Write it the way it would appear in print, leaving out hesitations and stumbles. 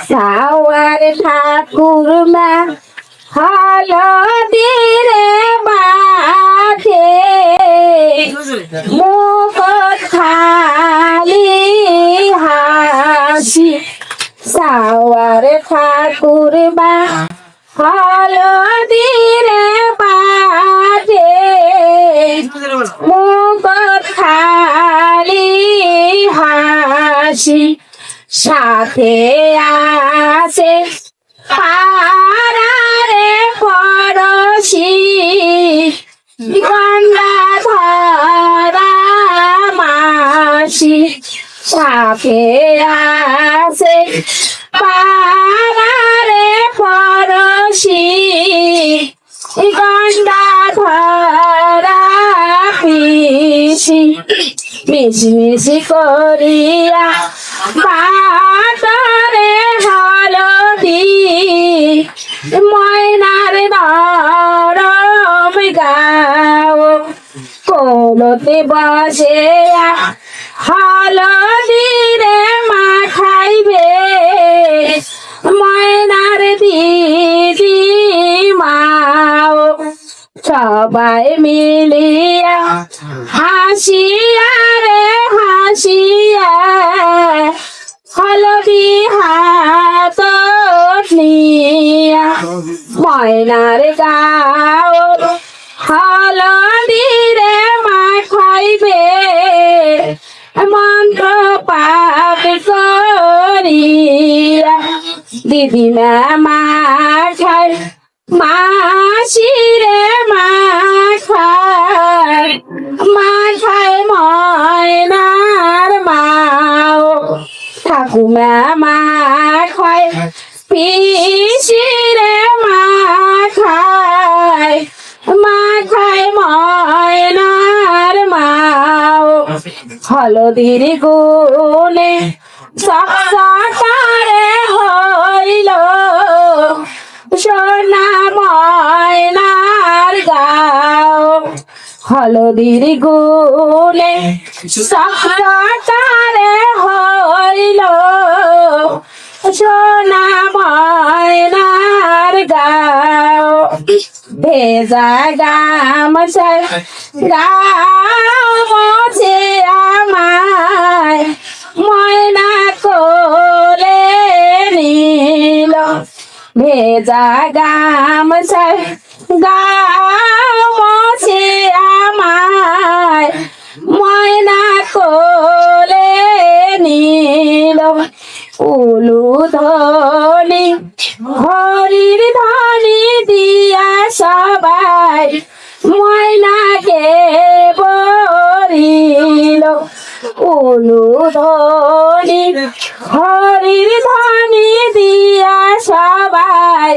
sour ঠাকুর মা হলদিরে মাঠে মুখ খালি হাসি সাওয়ার ঠাকুর মা হলদিরে মাঠে মুখ খালি হাসি সাথে আছে পাড়ারে পড়শি গঙ্গাধরা মাসি সাথে আছে পাড়ারে পড়শি গঙ্গাধরা পিসি মিশি মিশি করিয়া বাটরে হলদি ময়নার নরম গাও কোলতে বসে হলদি রে মাখাইবে ময়নার দিদি মাও সবাই মিলিয়া হাসিয়া রে হাসিয়া হলদি হাত নিয়া ময়নার গাও হলদি রে মাখাইবে মন্ত্র পাপ করিয়া দিদিমা মাখাই মাসি রে মাখাই মাখাই ময়নার মাও ঠাকুমা মাখাই পিসি রে মাখাই মাখাই ময়নার মাও হলদির গুণে সকারে হইল সোনা ময়নার গাও হলদির গুণে সকারে হইল সোনা ময়নার গাও ভেজা গামছায় গাও মোছে আমায় ময়না কোলে নিল ভেজা গামছায় গাও মোছে আমায় ময়না কোলে নিল উলু ধ্বনি হরির ধ্বনি দিয়া সবাই ময়নাকে বলিল উলু ধ্বনি হরির ধ্বনি দিয়া সবাই